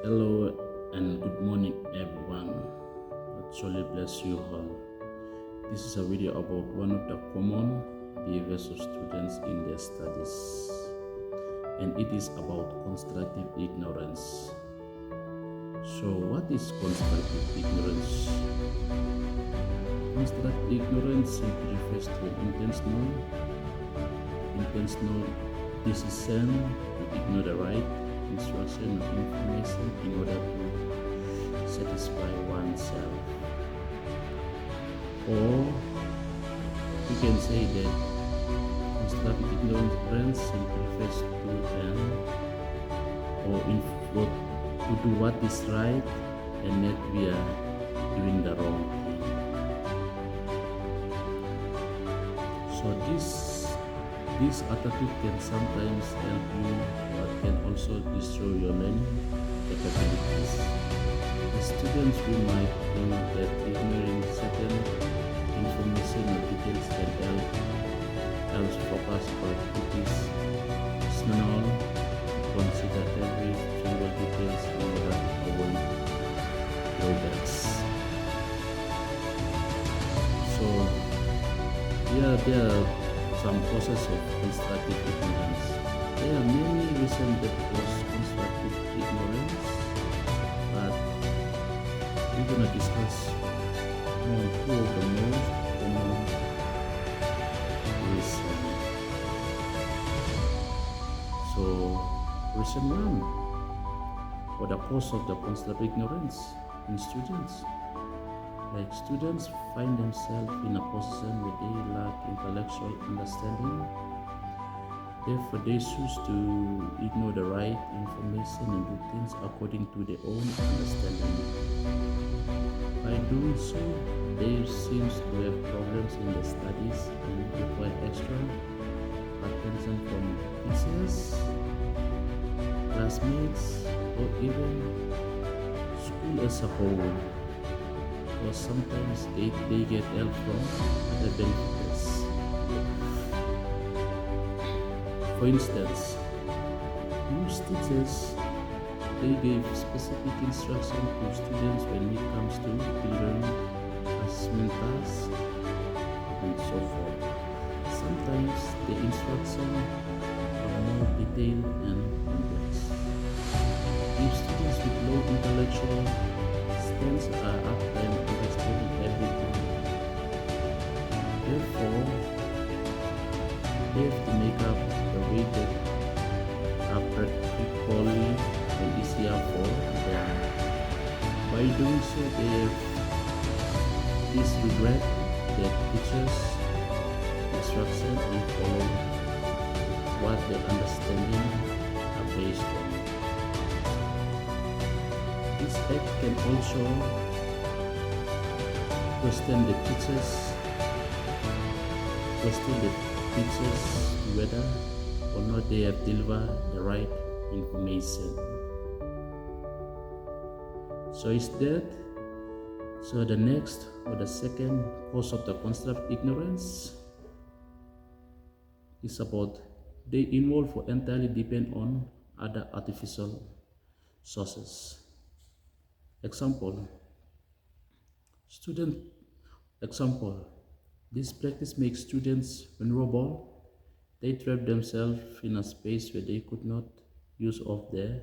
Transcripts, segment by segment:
Hello and good morning, everyone. God surely bless you all. This is a video about one of the common behaviors of students in their studies, and it is about constructive ignorance. So, what is constructive ignorance? Constructive ignorance simply refers to intentional decision to ignore the right instruction or information in order to satisfy oneself. Or we can say that constructive ignorance simply refers to an or in what to do what is right and yet we are doing the wrong thing. So this attitude can sometimes help you but can also destroy your learning capabilities. The students who might think that ignoring certain information or details can help focus, but it is optional to consider every single details in order to avoid drawbacks. So there are some causes of constructive ignorance. There are many reasons that cause constructive ignorance, but we're gonna discuss more two of the most common reasons. So, reason one, or the cause of the constructive ignorance in students. Like students find themselves in a position where they lack intellectual understanding. Therefore, they choose to ignore the right information and do things according to their own understanding. By doing so, they seem to have problems in their studies and require extra attention from teachers, classmates, or even school as a whole. Or sometimes they get help from other benefits. For instance, most teachers they give specific instruction to students when it comes to delivering assessment tasks and so forth. Sometimes the instruction are more detailed and complex. If students with low intellectual students are often understanding everything. Therefore, they have to make up the way that are practically and easier for them. By doing so, they have this regret that teachers' instruction and follow what their understanding are based on. This act can also question the teachers whether or not they have delivered the right information. So the next or the second cause of the constructive ignorance is about they involve or entirely depend on other artificial sources. Example, student example. This practice makes students vulnerable. They trap themselves in a space where they could not use of their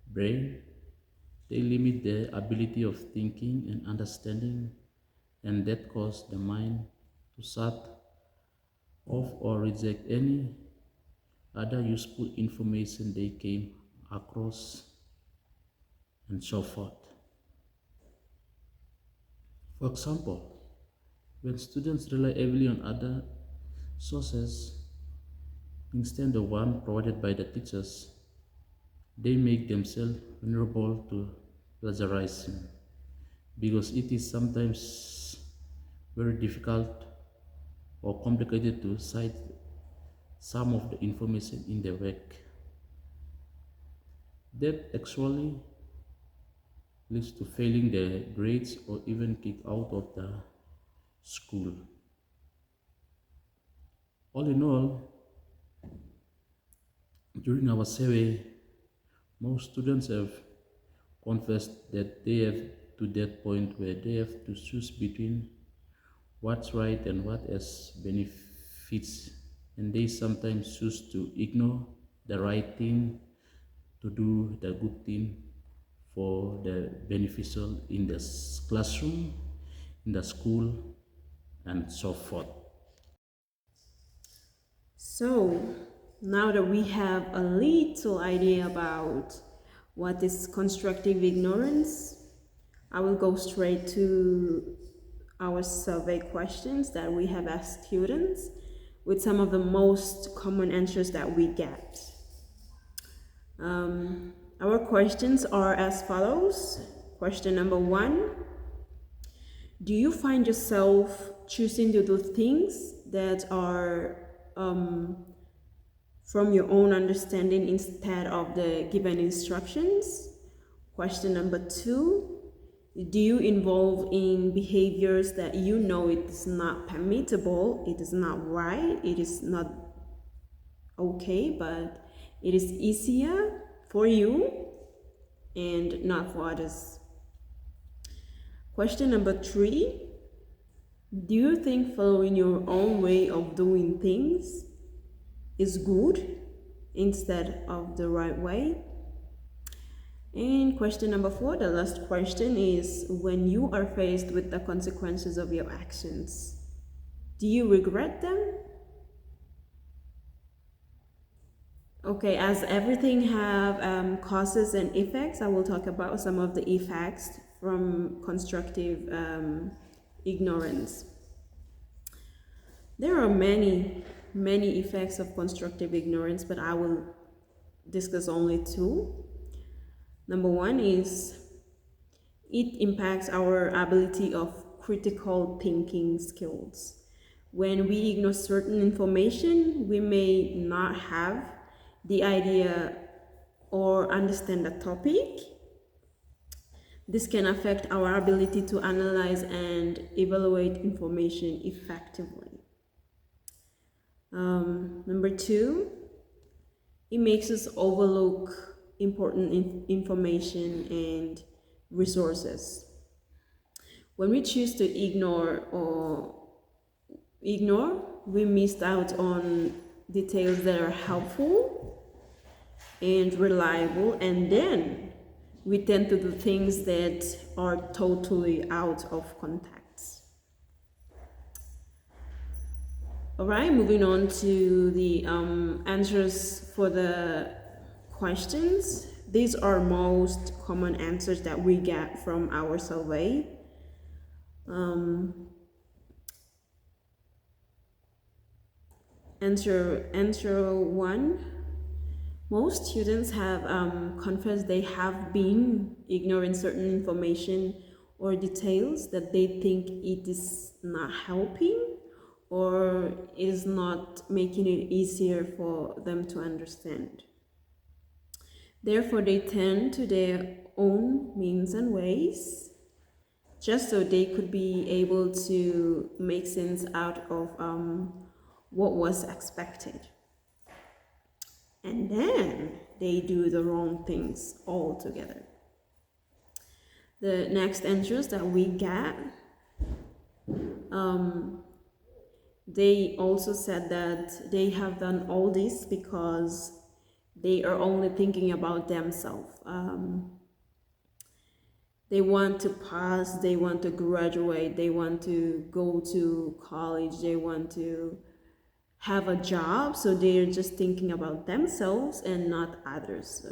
brain. They limit their ability of thinking and understanding, and that causes the mind to shut off or reject any other useful information they came across, and so forth. For example, when students rely heavily on other sources instead of one provided by the teachers, they make themselves vulnerable to plagiarism because it is sometimes very difficult or complicated to cite some of the information in the work. That actually leads to failing their grades or even kicked out of the school. All in all, during our survey, most students have confess that they have to that point where they have to choose between what's right and what else benefits, and they sometimes choose to ignore the right thing, to do the good thing for the beneficial in the classroom, in the school, and so forth. So, now that we have a little idea about what is constructive ignorance, I will go straight to our survey questions that we have asked students with some of the most common answers that we get. Our questions are as follows. Question number 1: do you find yourself choosing to do things that are from your own understanding instead of the given instructions? Question number 2: do you involve in behaviors that you know it is not permissible, it is not right, it is not okay, but it is easier for you and not for others? Question number 3: do you think following your own way of doing things is good instead of the right way? And question number 4, the last question, is when you are faced with the consequences of your actions, do you regret them? Okay, as everything have causes and effects, I will talk about some of the effects from constructive ignorance. There are many effects of constructive ignorance, but I will discuss only 2. Number 1 is it impacts our ability of critical thinking skills. When we ignore certain information, we may not have the idea or understand the topic. This can affect our ability to analyze and evaluate information effectively. Number 2, it makes us overlook important information and resources. When we choose to ignore, we missed out on details that are helpful and reliable, and then we tend to do things that are totally out of context. All right, moving on to the answers for the questions. These are most common answers that we get from our survey. Answer 1: most students have confessed they have been ignoring certain information or details that they think it is not helping or is not making it easier for them to understand. Therefore, they turn to their own means and ways just so they could be able to make sense out of what was expected. And then they do the wrong things altogether. The next answers that we get, they also said that they have done all this because they are only thinking about themselves. They want to pass, they want to graduate, they want to go to college, they want to have a job, so they're just thinking about themselves and not others.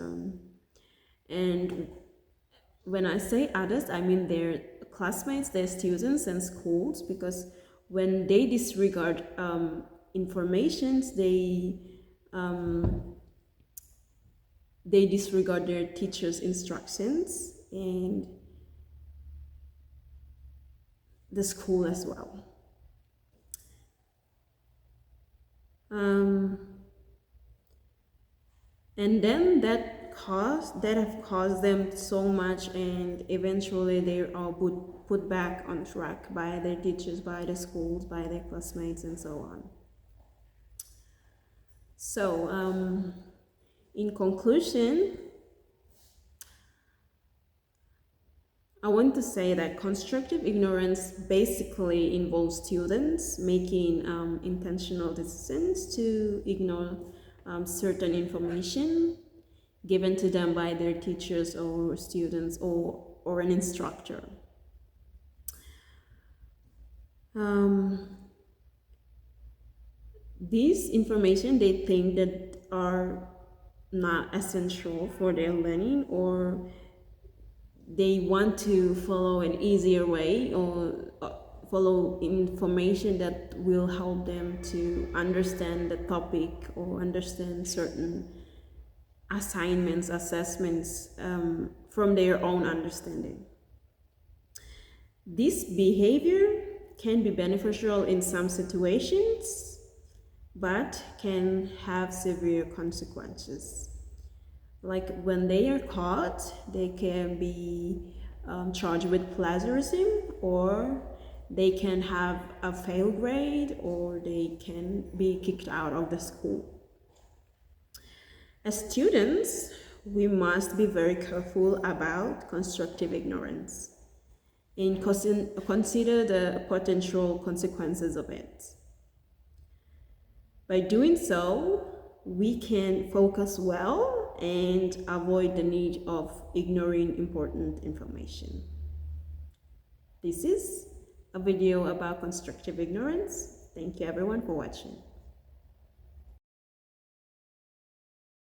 And when I say others, I mean their classmates, their students and schools, because when they disregard informations, they disregard their teachers' instructions and the school as well. And then that have caused them so much, and eventually they are put back on track by their teachers, by the schools, by their classmates, and so on. So in conclusion, want to say that constructive ignorance basically involves students making intentional decisions to ignore certain information given to them by their teachers or students or an instructor. These information they think that are not essential for their learning, or they want to follow an easier way or follow information that will help them to understand the topic or understand certain assignments, assessments from their own understanding. This behavior can be beneficial in some situations, but can have severe consequences. Like when they are caught, they can be charged with plagiarism, or they can have a fail grade, or they can be kicked out of the school. As students, we must be very careful about constructive ignorance and consider the potential consequences of it. By doing so, we can focus well and avoid the need of ignoring important information. This is a video about constructive ignorance. Thank you everyone for watching.